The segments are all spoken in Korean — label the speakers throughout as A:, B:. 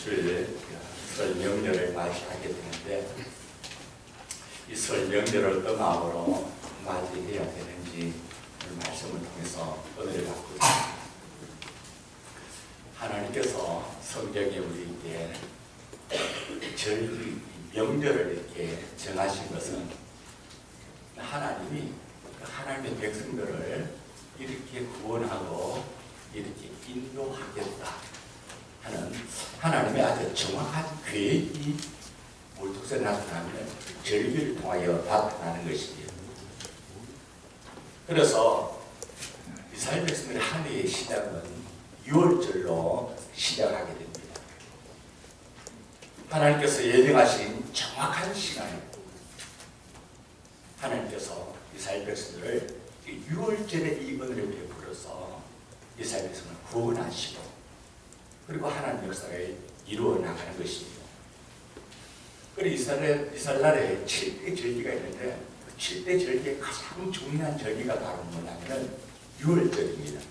A: 주 설 명절을 맞이하게 되는데 이 설 명절을 어떤 마음으로 맞이해야 되는지 말씀을 통해서 은혜를 받고 있습니다. 하나님께서 성경에 우리에게 명절을 이렇게 정하신 것은 하나님의 백성들을 이렇게 구원하고 이렇게 인도하겠다 하는 하나님의 아주 정확한 계획이 우리 독서에 나타나면 절기를 통하여 나타나는 것입니다. 그래서 이스라엘 백성들의 한 해의 시작은 6월절로 시작하게 됩니다. 하나님께서 예정하신 정확한 시간에 하나님께서 이스라엘 백성들을 6월절에 이 은혜를 베풀어서 이스라엘 백성을 구원하시고 그리고 하나님 역사를 이루어 나가는 것입니다. 그리고 이스라엘 나라에 7대 절기가 있는데 그 7대 절기의 가장 중요한 절기가 바로 뭐냐면 6월절입니다.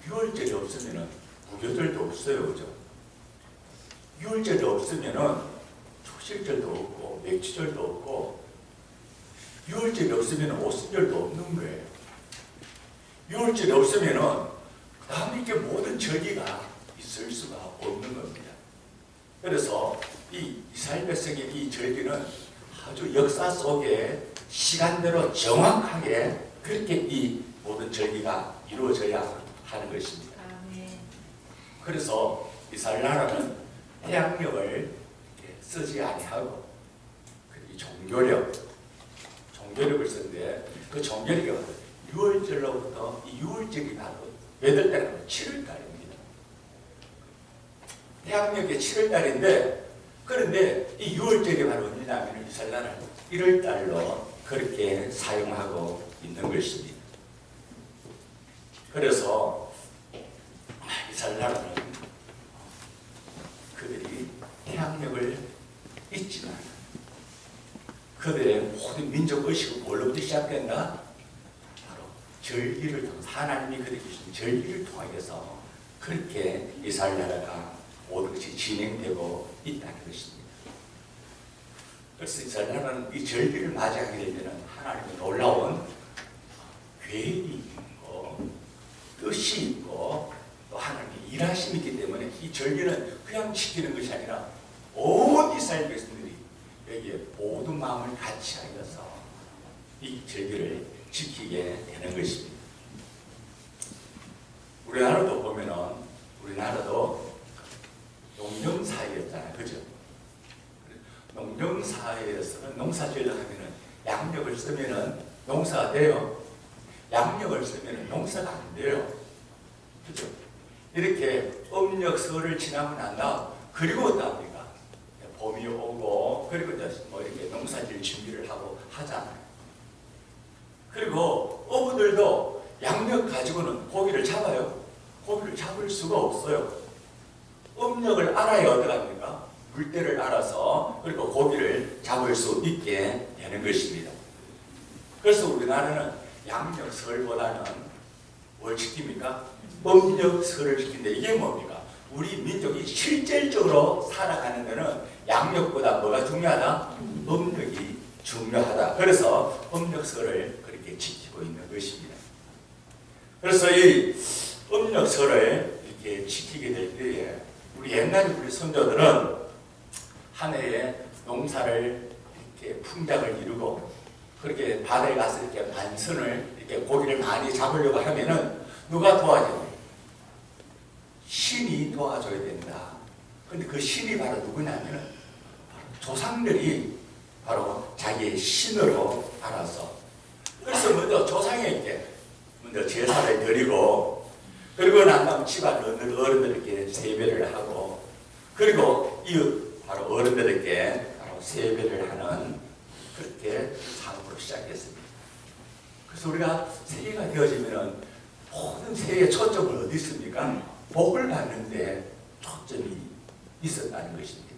A: 6월절이 없으면 무교절도 없어요. 그죠? 6월절이 없으면 초실절도 없고 맥주절도 없고 6월절이 없으면 오순절도 없는 거예요. 6월절이 없으면 그 다음에 이렇게 모든 절기가 있을 수가 없는 겁니다. 그래서 이 이스라엘 백성의 이 절기는 아주 역사 속에 시간대로 정확하게 그렇게 이 모든 절기가 이루어져야 하는 것입니다. 그래서 이스라엘 나라는 태양력을 쓰지 아니하고 종교력을 쓰는데 그 종교력이 6월절로부터 이 6월절이 바로 몇 월달이냐면 7월달입니다. 태양력이 7월달인데 그런데 이 6월절이 바로 언제냐면 이스라엘 나라는 1월달로 그렇게 사용하고 있는 것입니다. 그래서 이스라엘 나라는 그들이 태양력을 잊지만 그들의 모든 민족 의식은 뭘로부터 시작된다? 바로 절기를 통해서 하나님이 그들에게 주신 절기를 통해서 그렇게 이스라엘 나라가 모든 것이 진행되고 있다는 것입니다. 그래서 이스라엘 나라는 이 절기를 맞이하게 되면 하나님의 놀라운 계획이 있고 뜻이 있고 또 하나님의 일하심이 있기 때문에 이 절기는 그냥 지키는 것이 아니라 온 이스라엘 백성들이 여기에 모든 마음을 같이 하여서 이 절기를 지키게 되는 것입니다. 우리나라도 보면은 우리나라도 농경사회였잖아요. 그죠? 농경사회에서는 농사지으려 하면은 양력을 쓰면은 농사가 돼요. 양력을 쓰면은 농사가 안 돼요. 그죠? 이렇게 음력설을 지나고 난 다음 그리고 어떡합니까? 봄이 오고 그리고 뭐 이렇게 농사질 준비를 하고 하잖아요. 그리고 어부들도 양력 가지고는 고기를 잡아요. 고기를 잡을 수가 없어요. 음력을 알아야 어떡합니까? 물때를 알아서 그리고 고기를 잡을 수 있게 되는 것입니다. 그래서 우리나라는 양력설보다는 뭘 지킵니까? 음력설을 지킨데 이게 뭡니까? 우리 민족이 실질적으로 살아가는 데는 양력보다 뭐가 중요하다? 음력이 중요하다. 그래서 음력설을 그렇게 지키고 있는 것입니다. 그래서 이 음력설을 이렇게 지키게 될 때에 옛날에 우리 선조들은 한 해에 농사를 이렇게 풍작을 이루고 그렇게 바다에 가서 이렇게 만선을 이렇게 고기를 많이 잡으려고 하면은 누가 도와줘요? 신이 도와줘야 된다. 근데 그 신이 바로 누구냐면은 조상들이 바로 자기의 신으로 알아서 그래서 먼저 조상에게 먼저 제사를 드리고 그리고 난 다음 집안 어른들에게 세배를 하고 그리고 이웃 바로 어른들에게 바로 세배를 하는 그렇게 삶으로 시작했습니다. 그래서 우리가 새해가 되어지면은 모든 새해의 초점을 어디 있습니까? 복을 받는데 초점이 있었다는 것입니다.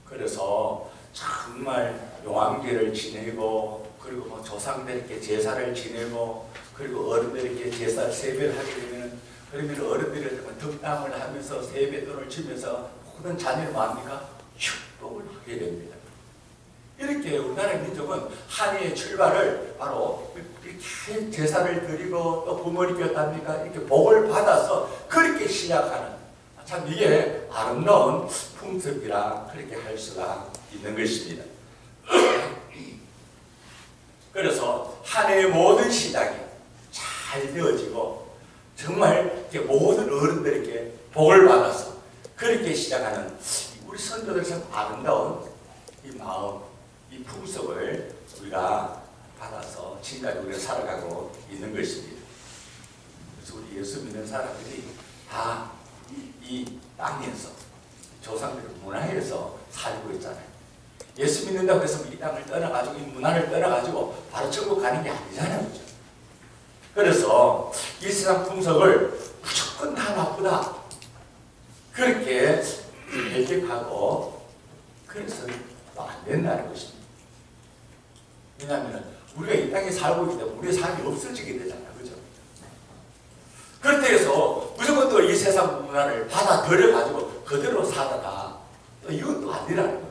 A: 그래서 정말 용왕제를 지내고 그리고 뭐 조상들에게 제사를 지내고 그리고 어른들에게 제사 세배를 하게 되면 그러면 어른들이 드렸지만 덕담을 하면서 세뱃돈을 주면서 모든 자녀를 뭐합니까? 축복을 하게 됩니다. 이렇게 우리나라 민족은 한 해의 출발을 바로 이렇게 제사를 드리고 또 부모님께 어떻습니까? 이렇게 복을 받아서 그렇게 시작하는, 참 이게 아름다운 풍습이라 그렇게 할 수가 있는 것입니다. 그래서 한 해의 모든 시작이 잘 되어지고 정말 이렇게 모든 어른들에게 복을 받아서 그렇게 시작하는 우리 선조들 참 아름다운 이 마음, 이 풍습을 우리가 받아서 지금까지 우리가 살아가고 있는 것입니다. 그래서 우리 예수 믿는 사람들이 다 이 땅에서 조상들의 문화에서 살고 있잖아요. 예수 믿는다고 해서 이 땅을 떠나가지고 이 문화를 떠나가지고 바로 천국 가는 게 아니잖아요. 그렇죠? 그래서 이 세상 풍속을 무조건 다 나쁘다 그렇게 배격하고 그래서 안 된다는 것입니다. 왜냐하면 우리가 이 땅에 살고 있기 때문에 우리의 삶이 없어지게 되잖아요. 그죠? 그렇다고 해서 무조건 또 이 세상 문화를 받아들여가지고 그대로 살아라. 또 이것도 아니라는 겁니다.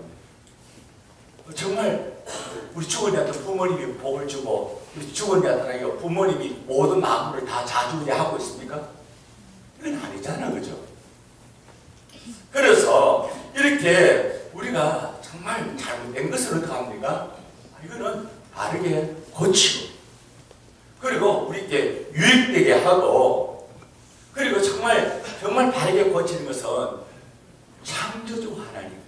A: 정말 우리 죽은 자한테 부모님이 복을 주고 우리 죽은 자한테 부모님이 모든 만물을 다 자주하고 있습니까? 이건 아니잖아. 그죠? 그래서 이렇게 우리가 정말 잘못된 것을 어떻게 합니까? 이거는 바르게 고치고 그리고 우리에게 유익되게 하고 그리고 정말 바르게 고치는 것은 창조주 하나님,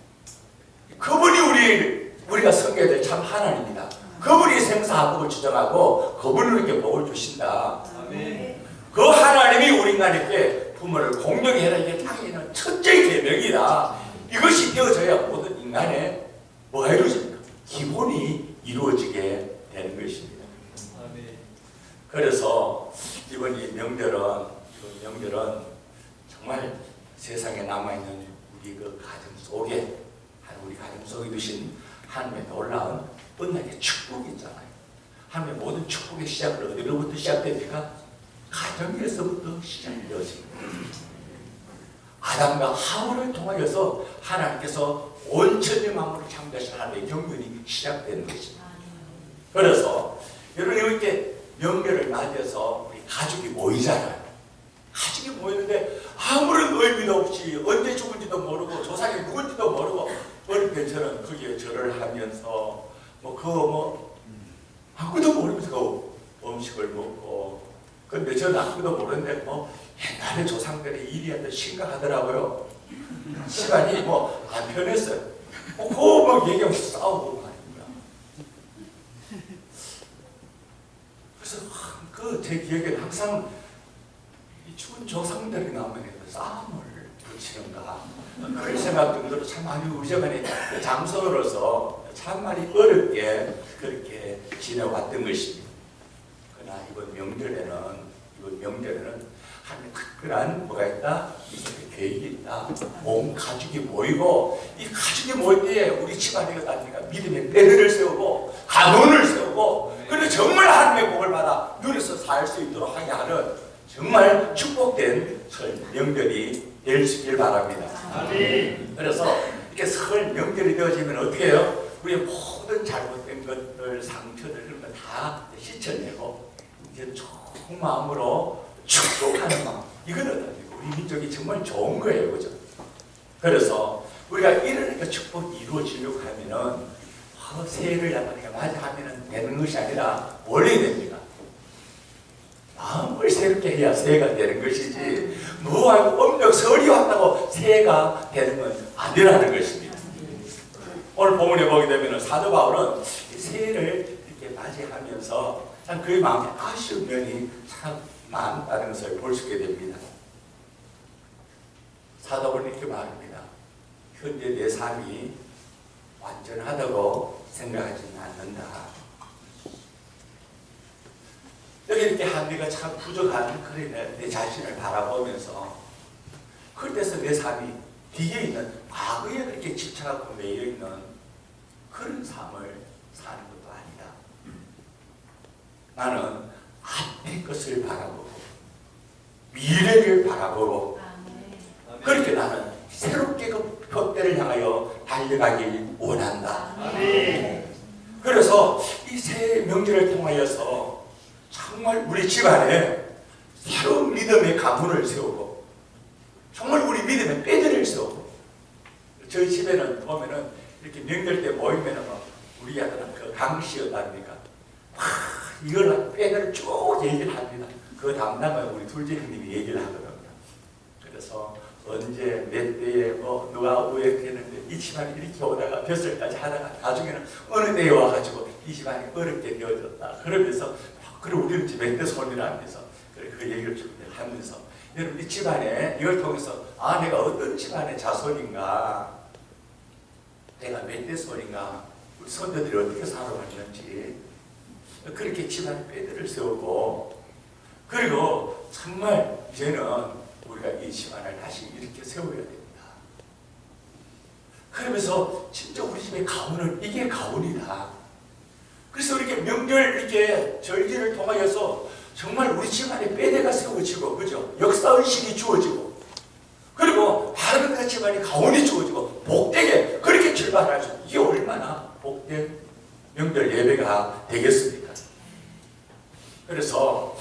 A: 그분이 우리가 섬겨야 될 참 하나님이다. 그분이 생사화복을 주정하고 그분을 이렇게 복을 주신다. 아멘. 그 하나님이 우리 인간에게 부모를 공경해라. 이게 땅에 있는 첫째 계명이다. 이것이 되어져야 모든 인간의 뭐가 이루어집니까? 기본이 이루어지게 되는 것입니다. 그래서 이번 이 명절은 정말 세상에 남아있는 우리 그 가정 속에 우리 가정 속에 두신 하나님의 놀라운 은혜의 축복이 있잖아요. 하나님의 모든 축복의 시작을 어디로부터 시작됩니까? 가정에서부터 시작되어집니다. 아담과 하와를 통하여서 하나님께서 온 천지 만물을 창조하신 하나님의 경륜이 시작되는 것입니다. 그래서 여러분 이렇게 명절을 맞이해서 우리 가족이 모이잖아요. 가족이 모이는데 아무런 의미도 없이 언제 죽은지도 모르고 조상이 누군지도 모르고 어릴 때 저는 거기에 절을 하면서 아무도 모르면서 그 음식을 먹고 근데 저는 아무도 모르는데 옛날에 조상들의 일이었던 심각하더라고요. 시간이 안 편했어요. 얘기하면서 싸우고 말입니다. 그래서 제 기억에는 항상 이 죽은 조상들이 나오면 싸움을 붙이는가 그런 생각 정도로 참 많이 우리 집안에 장소로서 참 많이 어렵게 그렇게 지내왔던 것입니다. 그러나 이번 명절에는 하나님의 특별한 뭐가 있다? 계획이 있다. 온 가족이 모이고 이 가족이 모일 때 우리 집안에 믿음의 뼈를 세우고 가문을 세우고 그런데 정말 하나님의 복을 받아 눈에서 살 수 있도록 하게 하는 정말 축복된 설 명절이 될 수 있길 바랍니다. 아멘. 그래서 이렇게 설 명절이 되어지면 어떻게 해요? 우리의 모든 잘못된 것들, 상처들 그런 거 다 씻어내고 이제 좋은 마음으로 축복하는 마음. 이거는 우리 민족이 정말 좋은 거예요, 그죠? 그래서 우리가 이런 축복이 이루어지려고 하면은 새해를 맞이하면은 되는 것이 아니라 원래 됩니다. 마음을 새롭게 해야 새해가 되는 것이지 엄청 설이 왔다고 새해가 되는 건 아니라는 것입니다. 오늘 본문에 보게 되면 사도 바울은 새해를 이렇게 맞이하면서 참 그의 마음에 아쉬운 면이 참 많다는 것을 볼 수 있게 됩니다. 사도 바울은 이렇게 말합니다. 현재 내 삶이 완전하다고 생각하지는 않는다. 여기 이렇게 한계가 참 부족한 그런 내 자신을 바라보면서 그때서 내 삶이 뒤에 있는 과거에 그렇게 집착하고 매여 있는 그런 삶을 사는 것도 아니다. 나는 앞의 것을 바라보고 미래를 바라보고 그렇게 나는 새롭게 그 표대를 향하여 달려가길 원한다. 그래서 이 새 명절을 통하여서 정말 우리 집안에 새로운 믿음의 가문을 세우고 정말 우리 믿음의 뼈대를 세우고 저희 집에는 보면은 이렇게 명절 때 모이면은 우리 아들은 그 강씨였답니까? 이걸 뼈대를 쭉 얘기를 합니다. 그 담당은 우리 둘째 형님이 얘기를 하거든요. 그래서 언제 몇 대에 누가 우역했는데 이 집안이 이렇게 오다가 벼슬까지 하다가 나중에는 어느 때에 와가지고 이 집안이 어렵게 되어졌다. 그러면서 그래 우리는 몇 대 손이라 하면서 그래 그 얘기를 좀 하면서 여러분 이 집안에 이걸 통해서 내가 어떤 집안의 자손인가, 내가 몇 대 손인가, 우리 손자들이 어떻게 살아왔는지 그렇게 집안의 뼈대를 세우고 그리고 정말 이제는 우리가 이 집안을 다시 이렇게 세워야 됩니다. 그러면서 진짜 우리 집의 가훈은 이게 가훈이다. 그래서 이렇게 명절 이렇게 절기를 통하여서 정말 우리 집안의 뼈대가 세워지고 그죠? 역사의식이 주어지고 그리고 다른 그 집안의 가훈이 주어지고 복되게 그렇게 출발할 수 이게 얼마나 복된 명절 예배가 되겠습니까? 그래서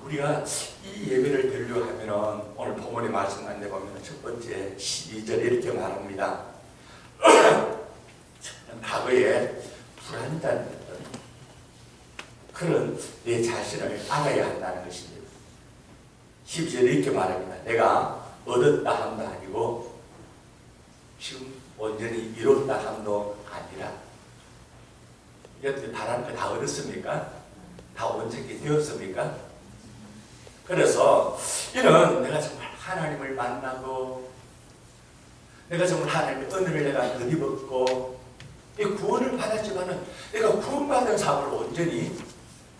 A: 우리가 이 예배를 드리려 하면은 오늘 본문의 말씀 안에 보면 첫 번째 12절 이렇게 말합니다. 과거에 불안자였던 그런 내 자신을 알아야 한다는 것입니다. 12절에 이렇게 말합니다. 내가 얻었다 함도 아니고 지금 온전히 이뤘다 함도 아니라 이것들 바라는 거 다 얻었습니까? 다 온전히 되었습니까? 그래서 이런 내가 정말 하나님을 만나고 내가 정말 하나님의 은혜를 내가 덧입었고 이 구원을 받았지만은 내가 구원받은 삶을 온전히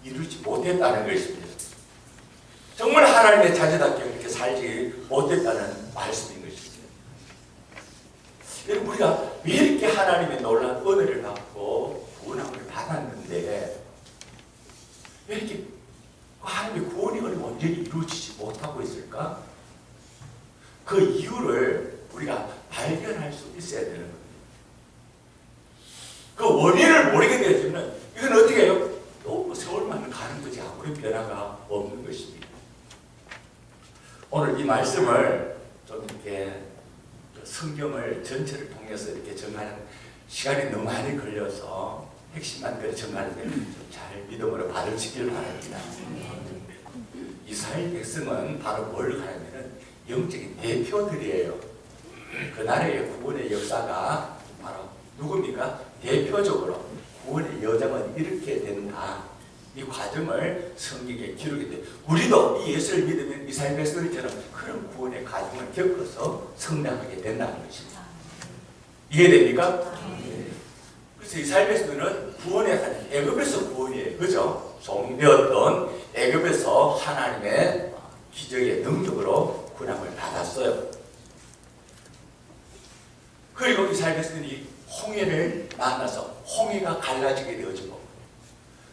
A: 이루지 못했다는 것입니다. 정말 하나님의 자녀답게 그렇게 살지 못했다는 말씀인 것입니다. 여러분 우리가 왜 이렇게 하나님의 놀라운 은혜를 받고 구원함을 받았는데 왜 이렇게 하나님의 구원이 온전히 이루어지지 못하고 있을까? 그 이유를 우리가 발견할 수 있어야 되는 겁니다. 그 원인을 모르게 되어지면 이건 어떻게 해요? 또 세월만 가는 거지 아무런 변화가 없는 것입니다. 오늘 이 말씀을 좀 이렇게 성경을 전체를 통해서 이렇게 정하는 시간이 너무 많이 걸려서 핵심만 정하는데 좀 잘 믿음으로 받으시길 바랍니다. 이스라엘 백성은 바로 뭘 하냐면은 영적인 대표들이에요. 그 나라의 구원의 역사가 바로 누굽니까? 대표적으로 구원의 여정은 이렇게 된다. 이 과정을 성경에 기록이 돼. 우리도 이 예수를 믿으면 이스라엘 백성들처럼 그런 구원의 과정을 겪어서 성장하게 된다는 것입니다. 이해됩니까? 그래서 이스라엘 백성들은 구원의 애굽에서 구원이에요. 그죠? 종되었던 애굽에서 하나님의 기적의 능력으로 구원을 받았어요. 그리고 이스라엘 백성들이 홍해를 만나서 홍해가 갈라지게 되어지고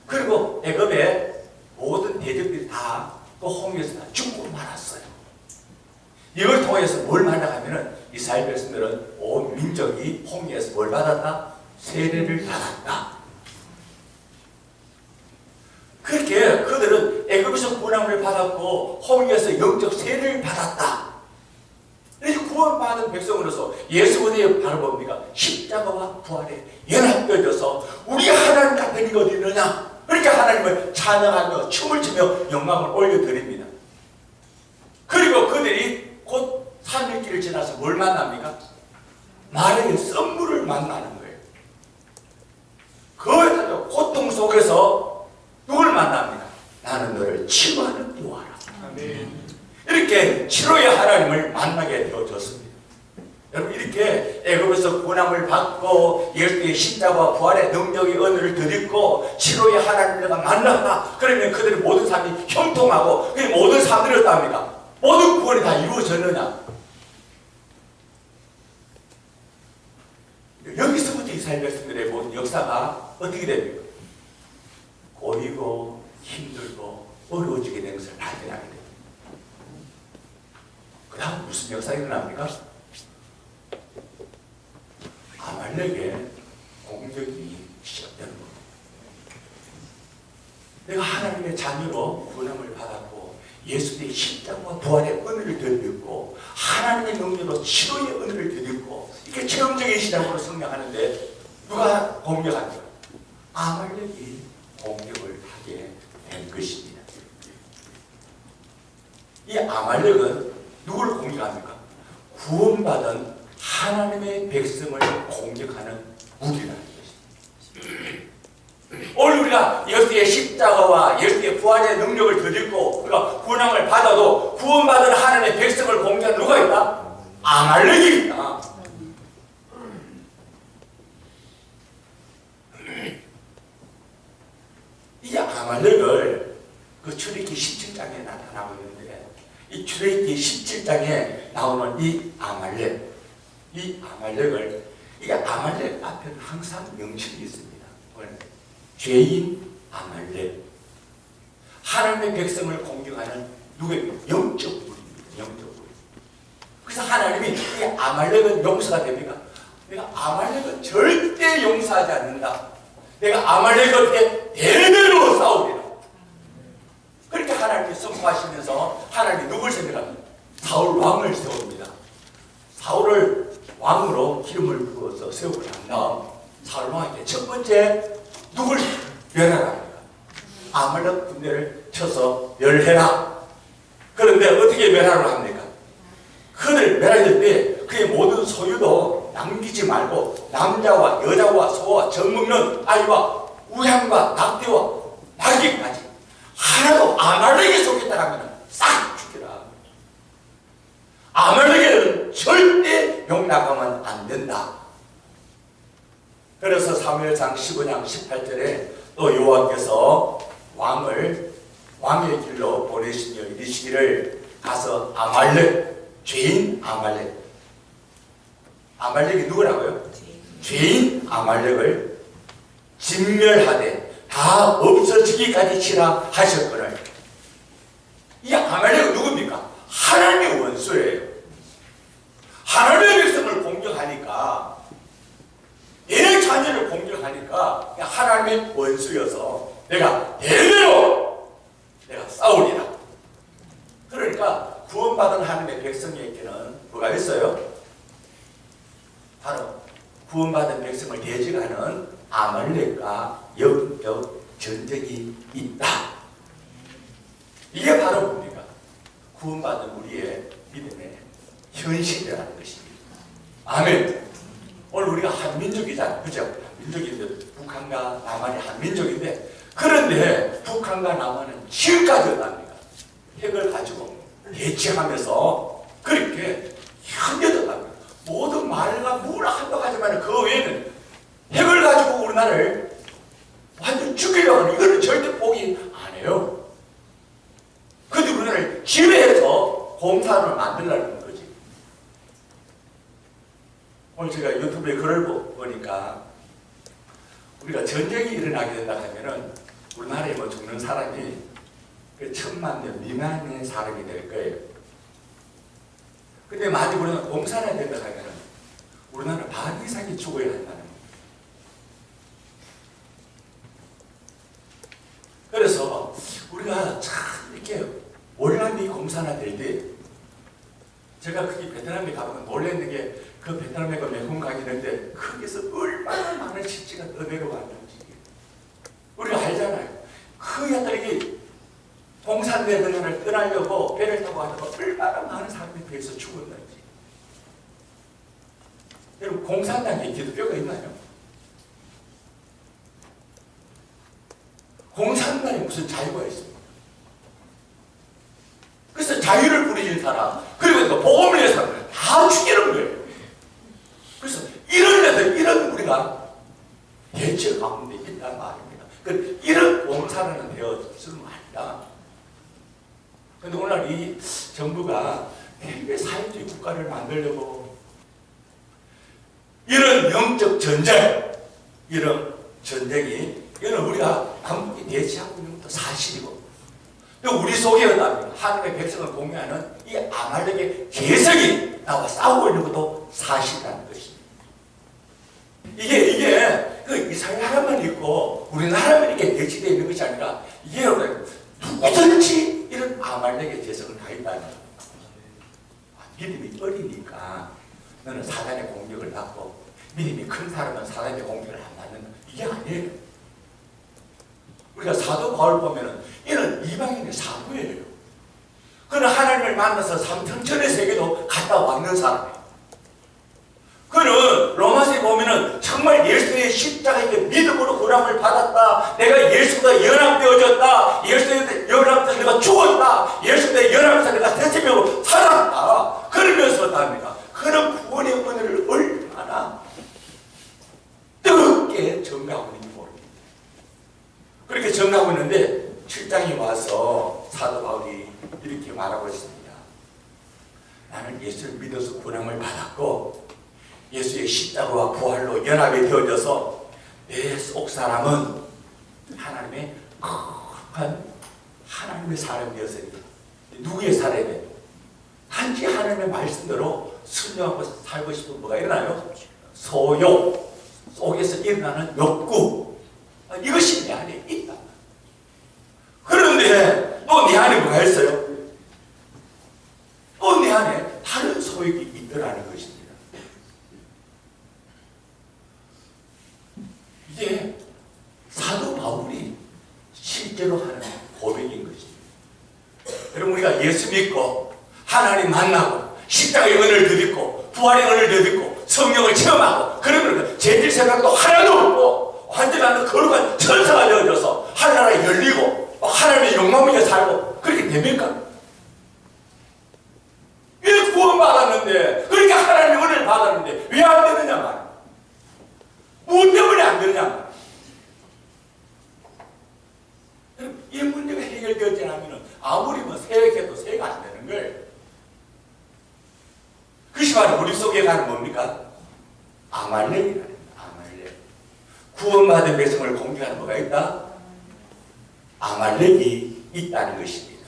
A: 그리고 애굽의 모든 대적들이 다 그 홍해에서 다 죽고 말았어요. 이걸 통해서 뭘 만나가면은 이스라엘 백성들은 온 민족이 홍해에서 뭘 받았다? 세례를 받았다. 그렇게 그들은 애굽에서 구원함을 받았고 홍해에서 영적 세례를 받았다. 이렇게 구원받은 백성으로서 예수의 바로 뭡니까? 십자가와 부활에 연합되어져서 우리가 하나님 같은 이가 어디 있느냐? 그렇게 하나님을 찬양하며 춤을 추며 영광을 올려드립니다. 그리고 그들이 곧 3일길을 지나서 뭘 만납니까? 마르의 썸물을 만나는 거예요. 그 고통 속에서 누굴 만납니다? 나는 너를 치료하는 여호와라. 이렇게 치료의 하나님을 만나게 되어졌습니다. 여러분 이렇게 애굽에서 구원함을 받고 예수의 십자가와 부활의 능력의 은혜를 드리고 치료의 하나님을 만났다. 그러면 그들의 모든 삶이 형통하고 그 모든 삶들이 어떠합니까? 모든 구원이 다 이루어졌느냐? 여기서부터 이스라엘 백성들의 모든 역사가 어떻게 됩니까? 고이고 힘들고 어려워지게 되는 것을 발견하게 됩니다. 무슨 역사가 일어납니까? 아말렉의 공격이 시작되는 겁니다. 내가 하나님의 자녀로 구원함을 받았고 예수님의 십자가와 부활의 은혜를 덧입고 하나님의 능력으로 치료의 은혜를 덧입고 이게 체험적인 신앙으로 성장하는데 누가 공격합니까? 아말렉이 공격을 하게 된 것입니다. 이 아말렉은 누구를 공격합니까? 구원받은 하나님의 백성을 공격하는 무기라는 것입니다. 오늘 우리가 예수의 십자가와 예수의 부활의 능력을 덧입고 우리가 구원함을 받아도 구원받은 하나님의 백성을 공격하는 누가 있다? 아말렉이 있다. 이 아말렉을 그 출애굽기 17장에 나타나고 있는데 이 출애굽기 17장에 나오는 이 아말렉을 이 아말렉 앞에는 항상 명칭이 있습니다. 죄인 아말렉, 하나님의 백성을 공격하는 누구예요? 영적 무리입니다. 영적 무리. 그래서 하나님이 이 아말렉은 용서가 됩니까? 내가 아말렉은 절대 용서하지 않는다. 내가 아말렉에게 대대로 싸우리라. 그렇게 하나님이 선포하시면서 하나님이 누굴 선택합니까? 사울 왕을 세웁니다. 사울을 왕으로 기름을 부어서 세우고 난 다음 사울 왕에게 첫 번째 누굴 멸하랍니까? 아말렉 군대를 쳐서 멸해라. 그런데 어떻게 멸하라고 합니까? 그들 멸할 때 그의 모든 소유도 남기지 말고 남자와 여자와 소와 젖먹는 아이와 우양과 낙대와 나귀까지 하나도 아말렉에 속했다 하면 싹 죽여라. 아말렉에는 절대 용납하면 안 된다. 그래서 사무엘상 15장 18절에 또 여호와께서 왕의 길로 보내시며 이르시기를 가서 아말렉, 죄인 아말렉이 누구라고요? 죄인 아말렉을 진멸하되 다 없어지기까지 치라 하셨거늘. 이 아말렉은 누굽니까? 하나님의 원수예요. 하나님의 백성을 공격하니까, 내 자녀를 공격하니까 하나님의 원수여서 내가 대대로 내가 싸우리라. 그러니까 구원받은 하나님의 백성에게는 뭐가 있어요? 바로 구원받은 백성을 대적하는 아말렉과 영적 전쟁이 있다. 이게 바로 뭡니까? 구원받은 우리의 믿음의 현실이라는 것입니다. 아멘. 오늘 우리가 한민족이잖아요. 그죠? 민족인데 북한과 남한이 한민족인데, 그런데 북한과 남한은 지금까지 어떻습니까? 핵을 가지고 대치하면서 그렇게 현대적합니다. 모든 말과 뭐라 한다하지만 그 외에는 핵을 가지고 우리나라를 완전 죽이려고 하는, 이거는 절대 포기 안 해요. 그런데 우리나라를 지배해서 공산을 만들려는 거지. 오늘 제가 유튜브에 글을 보니까 우리가 전쟁이 일어나게 된다 하면은 우리나라에 뭐 죽는 사람이 1000만 명 미만의 사람이 될 거예요. 근데 만약 우리가 공산화 된다 하면은 우리나라 반 이상이 죽어야 한다는 거예요. 그래서 우리가 참 이렇게 월남이 공산화 될 때, 제가 거기 베트남에 가보면 놀랬는 게, 그 베트남에 그 매콤 가기는데 거기서 얼마나 많은 실지가 떠내려왔는지 우리가 알잖아요. 그 야들이 공산대전을 떠나려고 배를 타고 가다가 얼마나 많은 사람이 배에서 죽었는지. 여러분, 공산당에 기독교가 있나요? 공산당에 무슨 자유가 있습니까? 그래서 자유를 부리는 사람, 그리고 또 복음을 위한 사람을 다 죽이는 거예요. 그래서 이런 우리가 대체 가운데 있단 말입니다. 이런 공산화는 되어서는 아니다. 그런데 오늘 이 정부가 되게 사회주의 국가를 만들려고 이런 영적 전쟁, 이런 전쟁이, 이건 우리가 한국이 대치하고 있는 것도 사실이고, 또 우리 속에 하나님의 백성을 공유하는 이 아말렉의 개성이 나와 싸우고 있는 것도 사실이라는 것입니다. 이게 그 이스라엘 나라만 있고 우리나라만 이렇게 대치되어 있는 것이 아니라 이게 누구든지 이런 아말렉의 재성을 다 있다는 거예요. 믿음이 어리니까 너는 사단의 공격을 받고 믿음이 큰 사람은 사단의 공격을 안 받는다. 이게 아니에요. 우리가 사도 바울 보면은 이는 이방인의 사도예요. 그는 하나님을 만나서 삼천천의 세계도 갔다 왔는 사람이에요. 그는 로마서에 보면은 정말 예수의 십자가의 믿음으로 구원을 받았다. 내가 예수보다 연합되어졌다. 예수에 연합돼서 내가 죽었다. 예수에 연합해서 내가 새 생명으로 살았다. 그러면서 합니다. 그는 구원의 은혜를 얼마나 뜨겁게 전가하고 있는지 모릅니다. 그렇게 전가하고 있는데 7장에 와서 사도 바울이 이렇게 말하고 있습니다. 나는 예수를 믿어서 구원을 받았고 예수의 십자가와 부활로 연합이 되어져서 내 속사람은 하나님의 거룩한 하나님의 사람이 되었습니다. 누구의 사람이에요? 단지 하나님의 말씀대로 순종하고 살고 싶은 뭐가 일어나요? 소욕 속에서 일어나는 욕구, 이것이 내 안에 있다. 그런데 또 내 안에 뭐가 있어요? 또 내 안에 다른 소욕이 있더라는 것입니다. 이게 사도 바울이 실제로 하는 고백인 것입니다. 여러분, 우리가 예수 믿고 하나님 만나고 십자가의 은혜를 드리고 부활의 은혜를 드리고 성령을 체험하고 그러면 죄질 생각도 하나도 없고 완전한 거룩한 천사가 되어져서 하나나라 열리고 하나님의 영광을 살고 그렇게 됩니까? 왜 구원받았는데 그렇게 하나님의 은혜를 받았는데 왜 안 되느냐 말이야. 무엇 때문에 안 되느냐 말이야. 이 문제가 해결되지 않으면 아무리 세획해도 세가 안 되는 거예요. 그것이 바로 우리 속에 가는 뭡니까? 아말렉이라는 거예요. 아말렉. 구원받은 백성을 공격하는 뭐가 있다? 아말렉이 있다는 것입니다.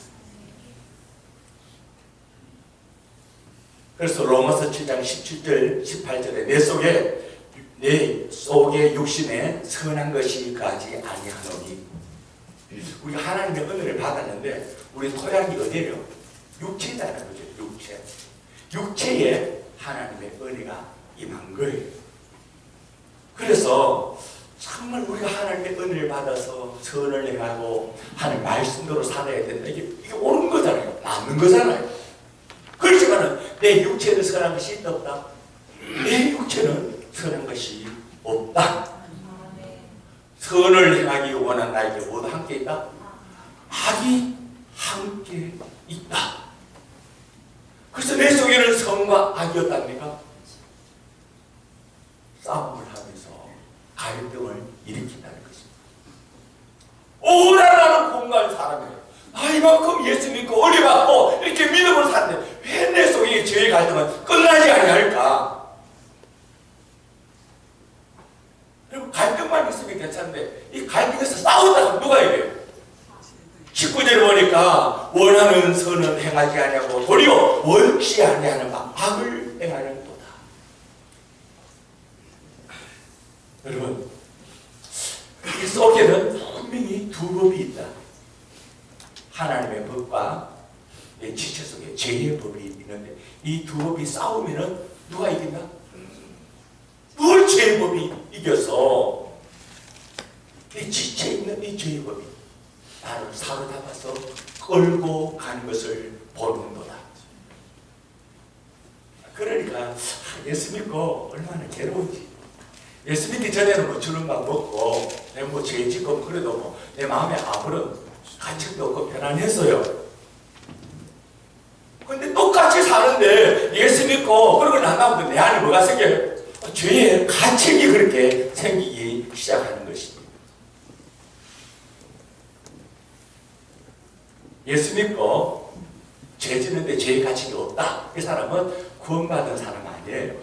A: 그래서 로마서 7장 17절 18절에 내 속에 육신에 선한 것이 가지 아니하노니. 우리가 하나님의 은혜를 받았는데 우리 토양이 어디예요? 육체라는 거죠. 육체에 하나님의 은혜가 임한 거예요. 그래서 정말 우리가 하나님의 은혜를 받아서 선을 행하고 하는 말씀대로 살아야 된다. 이게 옳은 거잖아요. 맞는 거잖아요. 그렇지만은 내 육체는 선한 것이 있다 없다? 내 육체는 선한 것이 없다. 선을 행하기 원한 나에게 모두 함께 있다? 악이 함께 있다. 그래서 내 속에는 선과 악이었답니까? 싸움을 하면서 갈등을 일으킨다는 것입니다. 오라라는 공간 사람이에요. 이만큼 예수 믿고 은혜 받고 이렇게 믿음으로 사는데 왜 내 속에 죄의 갈등은 끝나지 아니할까? 그리고 갈등만 있으면 괜찮은데 이 갈등에서 싸우다가 누가 이겨요? 19절을 보니까 원하는 선은 행하지 아니하고 도리어 원치 아니하는 바 악을 행하는도다. 여러분, 이 속에는 분명히 두 법이 있다. 하나님의 법과 내 지체 속에 죄의 법이 있는데 이 두 법이 싸우면은 누가 이긴다? 늘 죄의 법이 이겨서 이 지체에 있는 이 죄의 법이 나를 사로잡아서 끌고 가는 것을 보는도다. 그러니까 예수 믿고 얼마나 괴로운지. 예수 믿기 전에는 주는 밥 먹고 내가 죄 짓고 그래도 내 마음에 아무런 가책도 없고 편안했어요. 근데 똑같이 사는데 예수 믿고 그러고 난 다음에 내 안에 뭐가 생겨요? 죄의 가책이 그렇게 생기기 시작하는 것입니다. 예수 믿고 죄 짓는데 죄의 가책이 없다. 이 사람은 구원받은 사람 아니에요.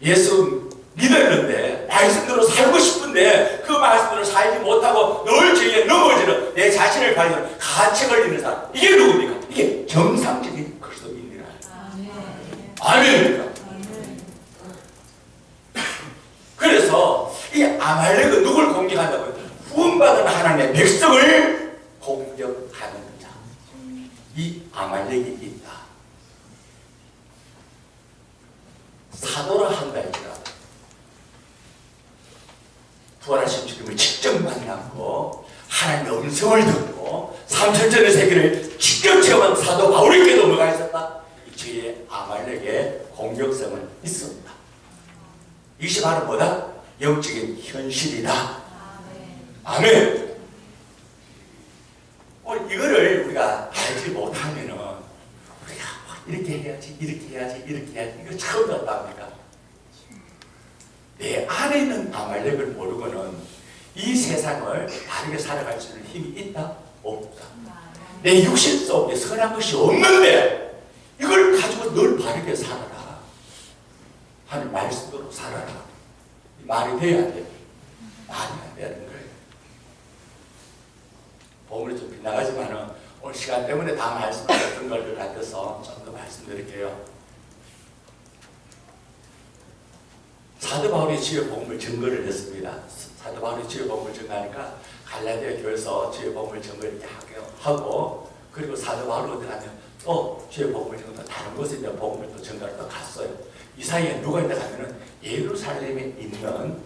A: 예수 믿었는데 말씀대로 살고 싶은데 그 말씀대로 살지 못하고 늘 죄에 넘어지는 내 자신을 가지고 가책을 잃는 사람. 이게 누굽니까? 이게 정상적인 그리스도인이라. 아멘입니까? 그래서 이 아말렉은 누굴 공격한다고요? 구원받은 하나님의 백성을 공격하는 자. 이 아말렉이 있다. 사도라 한다 할지라도 부활하신 주님을 직접 만났고 하나님의 음성을 듣고 삼천전의 세계를 직접 체험한 사도 바울에게도 뭐가 있었다? 저의 아말렉의 공격성은 있습니다. 이것이 바로 뭐다? 영적인 현실이다. 아멘. 이거를 우리가 알지 못하면은 우리가 이렇게 해야지, 이렇게 해야지, 이렇게 해야지, 이거 처음 듣답니까? 내 안에 있는 아말렉을 모르고는 이 세상을 바르게 살아갈 수 있는 힘이 있다? 없다. 내 육신 속에 선한 것이 없는데 이걸 가지고 늘 바르게 살아라 하는 말씀으로 살아라. 말이 돼야 돼. 말이 안 되는 거예요. 보물이 좀 빗나가지만은 오늘 시간 때문에 다 말씀드렸던 걸 같아서 좀 더 말씀드릴게요. 사도 바울이 주의 복음을 증거를 했습니다. 사도 바울이 주의 복음을 증거하니까 갈라디아 교회에서 주의 복음을 증거를 이렇게 하고 그리고 사도 바울이 어디 가면 또 주의 복음을 증거 다른 곳에 이제 복음을 또 증거를 또 갔어요. 이 사이에 누가 있나 하면은 예루살렘에 있는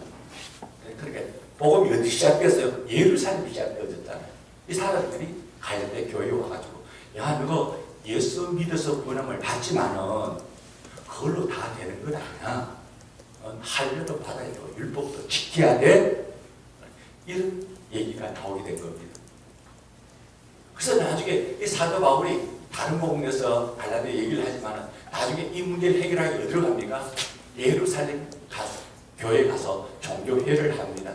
A: 그러니까 복음이 어디 시작됐어요? 예루살렘이 시작되어졌잖아요. 이 사람들이 갈라디아 교회에 와가지고 야 너가 예수 믿어서 구원함을 받지만은 그걸로 다 되는 건 아니야. 할례도 받아야 되고 율법도 지켜야 돼. 이런 얘기가 나오게 된 겁니다. 그래서 나중에 이 사도 바울이 다른 복음에서 갈라디아 얘기를 하지만 나중에 이 문제를 해결하기 어디로 갑니까? 예루살렘 가서 교회에 가서 종교회를 합니다.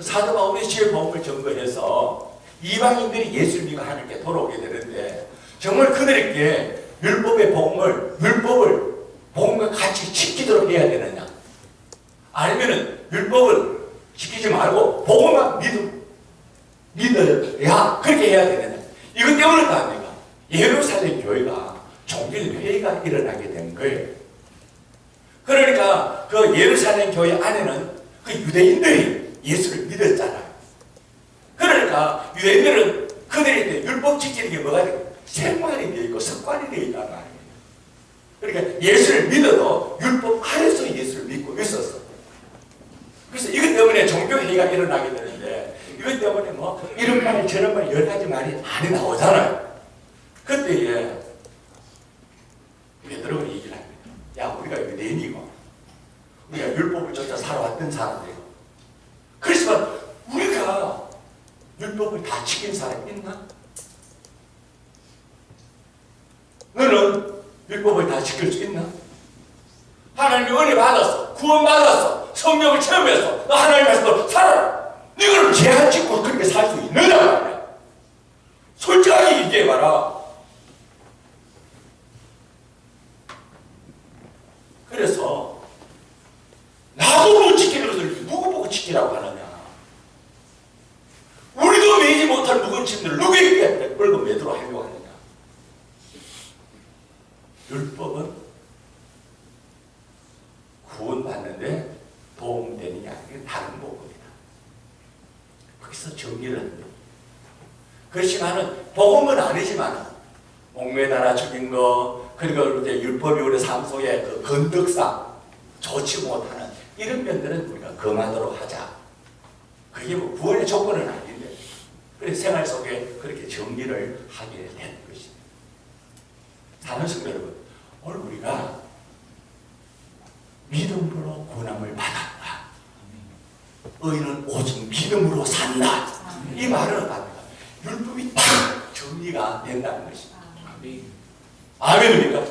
A: 사도 바울이 주의 복음을 증거해서 이방인들이 예수를 믿고 하나님께 돌아오게 되는데 정말 그들에게 율법의 율법을 복음과 같이 지키도록 해야 되느냐? 아니면은 율법을 지키지 말고 복음만 믿어야 그렇게 해야 되느냐? 이것 때문에 아닙니까? 예루살렘 교회가 종교적 회의가 일어나게 된 거예요. 그러니까 그 예루살렘 교회 안에는 그 유대인들이 예수를 믿었잖아요. 그러니까 유대인들은 그들이 율법 지키는 게 뭐가 되고 생활이 되어 있고 습관이 되어 있단 말이에요. 그러니까 예수를 믿어도 율법 아래서 예수를 믿고 있었어. 그래서 이것 때문에 종교회의가 일어나게 되는데 이것 때문에 뭐 이런 말 저런 말 여러 가지 말이 많이 나오잖아요. 그때에 베드로가 얘기를 합니다. 야 우리가 유대인이고 우리가 율법을 쫓아 살아왔던 사람들이고 그렇지만 우리가 율법을 다 지킨 사람이 있나? 너는 율법을 다 지킬 수 있나? 하나님의 은혜 받았어. 구원 받았어. 성령을 체험해서 너 하나님 말씀으로 살아라. 너는 죄안 짓고 그렇게 살 수 있느냐 말이야. 솔직하게 얘기해봐라. 그래서 나도 못 지키는 것을 누구 보고 지키라고 하느냐. 우리도 매지 못할 무거운 짐들을 누구에게 끌고 매도록 하려고 하느냐. 율법은 구원받는데 도움되는 게 아니라 다른 복음이다. 거기서 정리를 합니다. 그렇지만은 복음은 아니지만 목매달아 죽인 거 그리고 이제 율법이 우리 삶 속에 그 건덕상 좋지 못하는 이런 면들은 우리가 금하도록 하자. 그게 뭐 구원의 조건은 아닌데 그래서 생활 속에 그렇게 정리를 하게 된 것입니다. 사는 성도 여러분, 오늘 우리가 믿음으로 구원함을 받았다. 의인은 오직 믿음으로 산다. 이 말은 어떻습니까? 율법이 다 정리가 된다는 것입니다. 아멘입니까?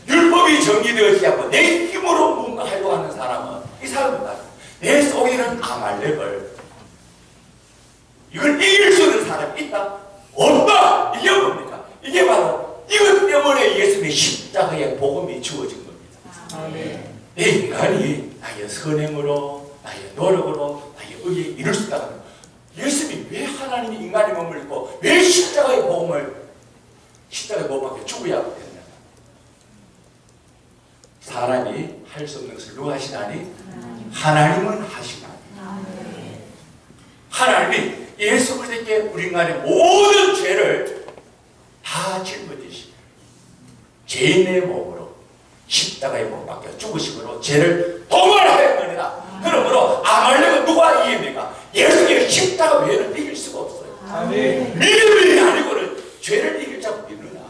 A: 율법이 정리되어지지 않고 내 힘으로 뭔가 하려고 하는 사람은 이 사람은 내 속에 있는 아말렉을 이걸 이길 수 있는 사람이 있다? 없다! 이게 뭡니까? 이게 바로 이것 때문에 예수님의 십자가의 복음이 주어진 겁니다. 아멘. 내 인간이 나의 선행으로 나의 노력으로 나의 의에 이룰 수 있다면 예수님이 왜 하나님이 인간의 몸을 입고 왜 십자가의 복음을 십자가에 못 박혀 죽어야 되느냐. 사람이 할 수 없는 것을 누가 하시나니? 하나님은 하시나니. 하나님이 예수 그리스도께 우리 인간의 모든 죄를 다 짊어지시고 죄인의 몸으로 십자가에 못 박혀 죽으심으로 죄를 도말하였느니라. 그러므로 아말렉은 누가 이깁니까? 예수님의 십자가 외에는 이길 수가 없어요.
B: 아멘.
A: 믿음이 아니고는 죄를 이길 자가 없느니라.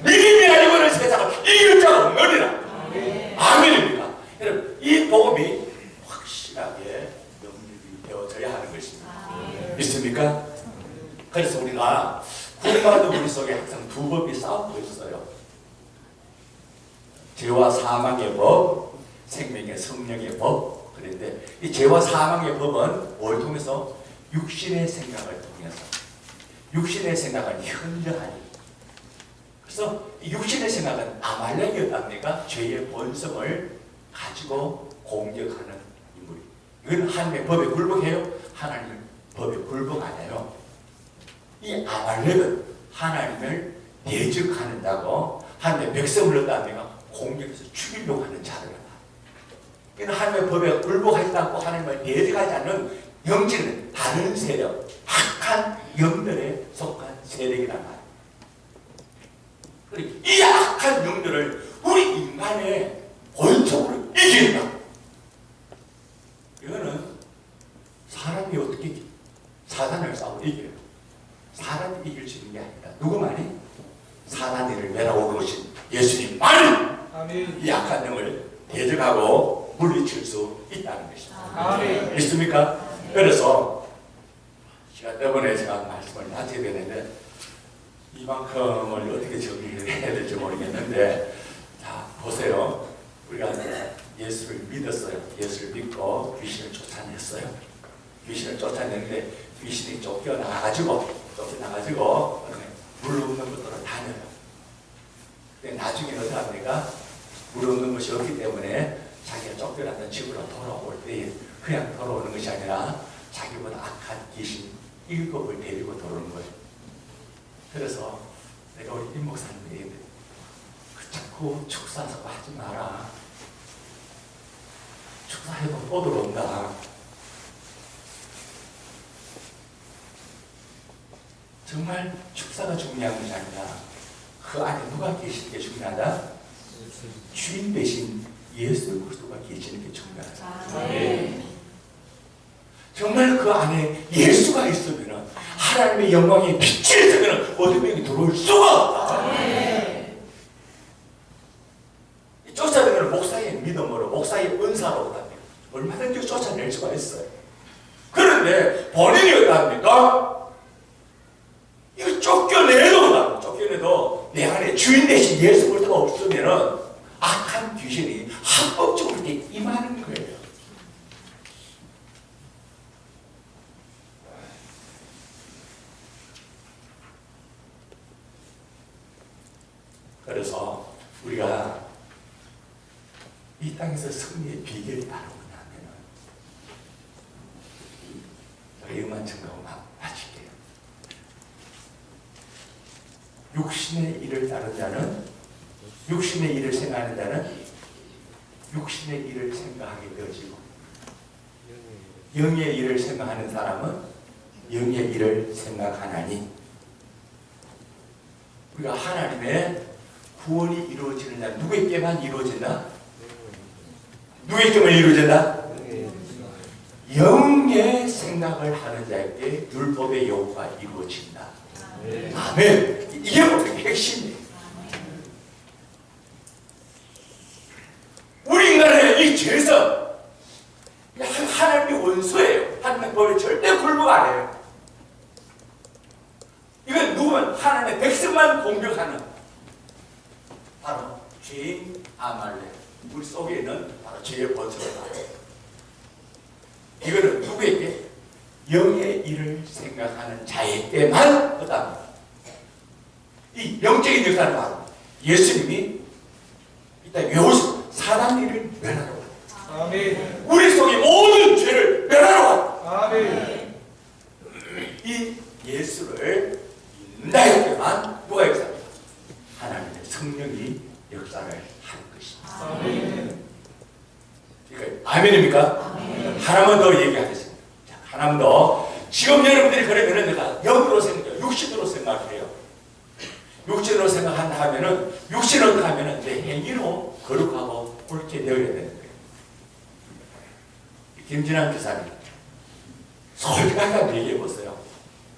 A: 믿음이 아니고는 세상을 이길 자가 없느니라. 아멘입니다. 여러분, 이 복음이 확실하게 영접이 되어져야 하는 것입니다. 믿습니까? 그래서 우리가 구원받은 우리 속에 항상 두 법이 싸우고 있어요. 죄와 사망의 법, 생명의 성령의 법. 그런데 이 죄와 사망의 법은 뭘 통해서? 육신의 생각을 통해서. 육신의 생각은 현저하니. 그래서 이 육신의 생각은 아말렉이었답니까? 죄의 본성을 가지고 공격하는 인물이. 이건 하나님의 법에 굴복해요? 하나님의 법에 굴복 안 해요. 이 아말렉은 하나님을 대적하는다고 하나님의 백성을 어떻답니까? 공격해서 죽이려고 하는 자들이다. 이는 하나님의 법에 굴복하지 않고 하나님을 대적하지 않는 영지는 다른 세력, 악한 영들에 속한 세력이란 말이에요. 이 악한 영들을 우리 인간의 본성으로 이긴다. 이거는 사람이 어떻게 이겨? 사단을 싸워 이겨요. 사람이 이길 수 있는 게 아니다. 누구만이? 사단이를 매라고 그러신 예수님만이 이 악한 영을 대적하고 물리칠 수 있다는 것입니다.
B: 아멘.
A: 믿습니까? 그래서 시간 때문에 제가 말씀을 마치게 되는데 이만큼을 어떻게 정리를 해야 될지 모르겠는데, 자 보세요. 우리가 예수를 믿었어요. 예수를 믿고 귀신을 쫓아냈어요. 귀신을 쫓아냈는데 귀신이 쫓겨나가지고 물 없는 곳으로 다녀요. 근데 나중에 어떻게 합니까? 물 없는 곳이 없기 때문에 자기가 쫓겨났던 집으로 돌아올 때 그냥 돌아오는 것이 아니라 자기보다 악한 귀신 7을 데리고 돌아오는 거예요. 그래서 내가 우리 임 목사님이 자꾸 축사하고 하지 마라. 축사해도 또 들어온다. 정말 축사가 중요한 것이 아니라 그 안에 누가 계시는 게 중요하다? 주인 대신 예수 그리스도가 계시는 게 중요하다. 네. 정말 그 안에 예수가 있으면 하나님의 영광의 빛이 있으면 어둠이 들어올 수가 없다. 네. 쫓아내는 목사의 믿음으로, 목사의 은사로 얼마든지 쫓아낼 수가 있어요. 그런데 본인이 어떠합니까? 이거 쫓겨내도 내 안에 주인 대신 예수 그리스도가 없으면 악한 귀신이 합법적으로 이렇게 임하는 거예요. 그래서 우리가 이 땅에서 승리의 비결이 바로 뭐냐면, 제가 이것만 증거하고 마칠게요. 육신의 일을 다른 자는, 육신의 일을 생각하는 자는 육신의 일을 생각하게 되어지고, 영의 일을 생각하는 사람은 영의 일을 생각하나니. 우리가 하나님의 구원이 이루어지는 날, 누구에게만 이루어진다? 누구에게만 이루어진다? 영의 생각을 하는 자에게 율법의 요구가 이루어진다. 아멘. 이게 우리의 핵심이에요. 우리 인간의 이 죄성, 하나님의 원수예요. 하나님의 법에 절대 굴복 안 해요. 이건 누구만 하나님의 백성만 공격하는 바로 죄인 아말렉. 우리 속에 있는 바로 죄의 본성이다. 이거는 누구에게? 영의 일을 생각하는 자에게만 하다. 이 영적인 역사는 바로 예수님이 이따 외우신 사람 일을 멸하러 왔다.
B: 아멘.
A: 우리 속의 모든 죄를 멸하러 왔다.
B: 아멘.
A: 이 예수를 믿나에게만 누가 역사합니까? 능히 역사를 하는 것입니다. 그러니까 아멘입니까? 하나만 더 얘기하겠습니다. 자, 하나만 더. 지금 여러분들이 그러면은 내가 영으로 생각해요. 육신으로 생각해요. 육신으로 생각하면은 육신으로 하면은 내 행위로 거룩하고 옳게 되어야 되는 거예요. 김진환 기사님 솔직하게 한번 얘기해 보세요.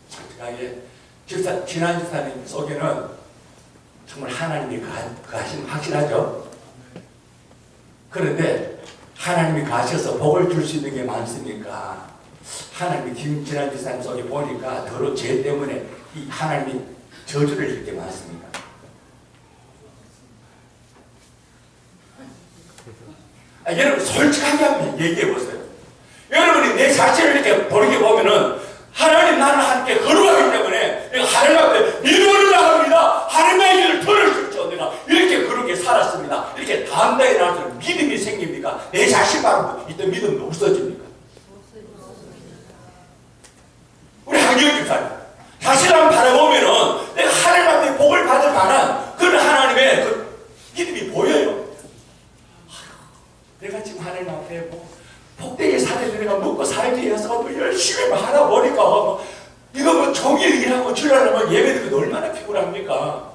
A: 솔직하게 진환 기사님 속에는 정말 하나님이 거하시는 확실하죠. 그런데 하나님이 가셔서 복을 줄 수 있는 게 많습니까? 하나님이 김진환 기사님 속에 보니까 더러 죄 때문에 이 하나님이 저주를 줄 게 많습니까? 여러분 솔직하게 한번 얘기해 보세요. 여러분이 내 자신을 이렇게 보게 보면은 하나님 나는 하나님께 거룩하기 때문에 내가 하나님 앞에 믿음을 나갑니다. 하나님의 일을 들을 수 있죠. 내가 이렇게 그렇게 살았습니다. 이렇게 담대히 나와서 믿음이 생깁니까? 내 자신 바로 이때 믿음이 없어집니까? 우리 한기훈 집사님 자신을 한번 바라보면은 내가 하나님 앞에 복을 받을 만한 그런 하나님의 그 믿음이 보여요. 내가 지금 하나님 앞에 뭐 복되게 살아야 내가 먹고 살기 위해서 뭐 열심히 하다 보니까 이거 뭐 종일 일하고 주일하면 예배드리고 얼마나 피곤합니까?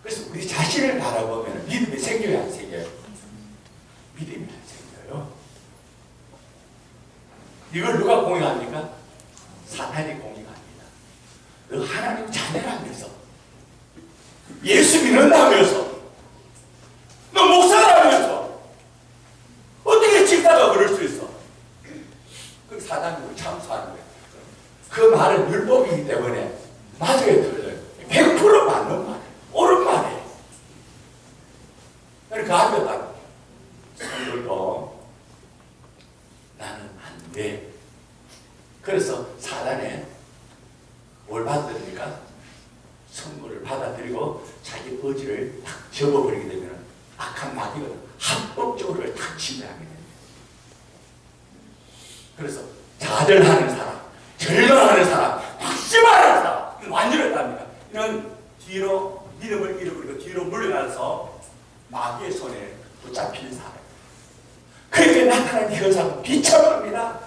A: 그래서 우리 자신을 바라보면 믿음이 생겨요, 안 생겨요? 믿음이 안 생겨요. 이걸 누가 공유합니까? 사탄이 공유합니다. 너 하나님 자녀라면서 예수 믿는다면서 너 목사라면서 어떻게 집사가 그럴 수 있어? 그 사단으로 참수하는 거예요. 그 말은 율법이기 때문에 맞아야 들려요. 100% 맞는 말이에요. 옳은 말이에요. 그러니까 그 앞에 딱 성들도 나는 안 돼. 그래서 사단에 뭘 받아들입니까? 선물을 받아들이고 자기 의지를 딱 접어버리게 되면 악한 마귀가 합법적으로 탁 침해하게 됩니다. 그래서 좌절하는 사람, 절망하는 사람, 낙심하는 사람, 완전히 답니다. 이런 뒤로 믿음을 잃어버리고 뒤로 물러나서 마귀의 손에 붙잡힌 사람. 그렇게 나타나는 현상은 비참합니다.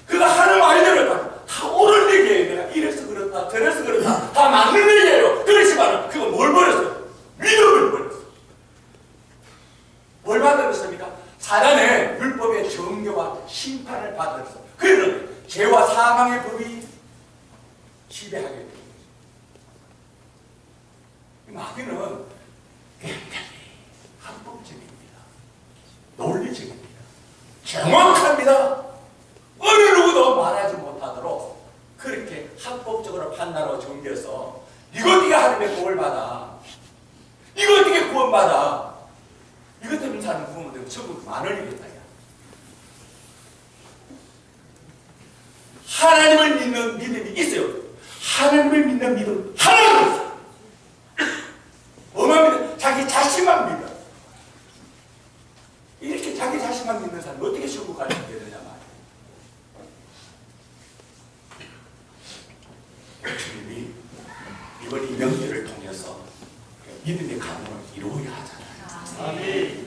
A: 그가 하는 말대로 다 옳은 얘기예요. 내가 이래서 그렇다, 저래서 그렇다, 다 맞는 얘기예요. 그렇지만 그거 뭘 버렸어요? 믿음을 버렸어요. 뭘 받아들였습니까? 사단의 율법의 정죄와 심판을 받아들였어요. 그러면 죄와 사망의 법이 지배하게 됩니다. 마귀는 굉장히 합법적입니다. 논리적입니다. 정확합니다. 어느 누구도 말하지 못하도록 그렇게 합법적으로 판단하고 정죄해서 이거 어떻게 하나님의 복을 받아? 이거 어떻게 구원받아? 이것 때문에 사는 부모들은 전부 만원이겠다. 하나님을 믿는 믿음이 있어요. 하나님을 믿는 믿음 하나도 있어요. 뭐만 믿어? 자기 자신만 믿어. 이렇게 자기 자신만 믿는 사람이 어떻게 천국 가게 되느냐 말이에요. 주님이 이번 이 명절을 통해서 믿음의 가문을 이루어야 하잖아요. 아멘.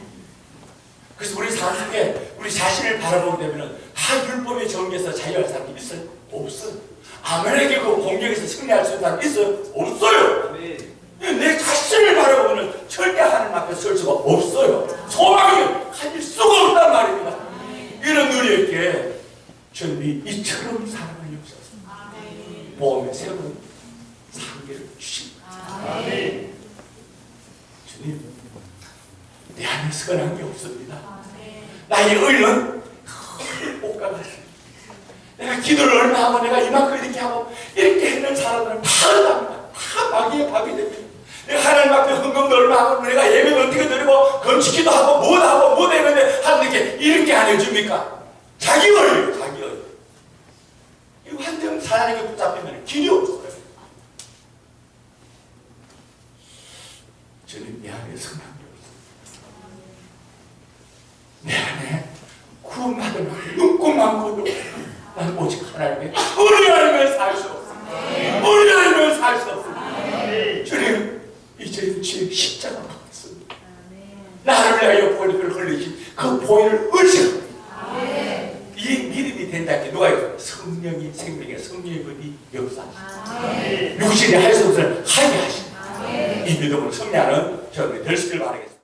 A: 그래서 우리 삶 속에 우리 자신을 바라보게 되면 다 율법의 정의에서 자유할 사람이 있어요? 없어요. 아멘에게 그 공격에서 승리할 수 있는 사람이 있어요? 없어요. 아멘. 내 자신을 바라보면 절대 하나님 앞에 설 수가 없어요. 소망이 가질 수가 없단 말입니다. 이런 우리에게 주님이 이처럼 사랑을 주셔서 보험의 새로운 상계를 주십니다. 주님, 내 안에 선한 게 없습니다. 나의 의는 꽃과 같습니다. 내가 기도를 얼마 하고 내가 이만큼 이렇게 하고 이렇게 했는 사람들은 다 안답니다. 다 마귀의 밥이 됩니다. 내가 하나님 앞에 헌금도 얼마 하고 내가 예배도 어떻게 드리고 금식기도 하고 뭐 하고 뭐 되는데 하나님께 이렇게 안 해줍니까? 자기 의예요. 자기 의. 이 완전 사단에게 붙잡히면 길이 없어요. 주님 내 안에 선한 게 없어요. 내 안에 구원받은 눈곱만 보도 난 오직 하나님의 은혜 안에 살 수 없습니다. 육신이 할 수 없을 하게 하신다. 이 믿음으로 승리하는 저들이 될 수 있길 바라겠습니다.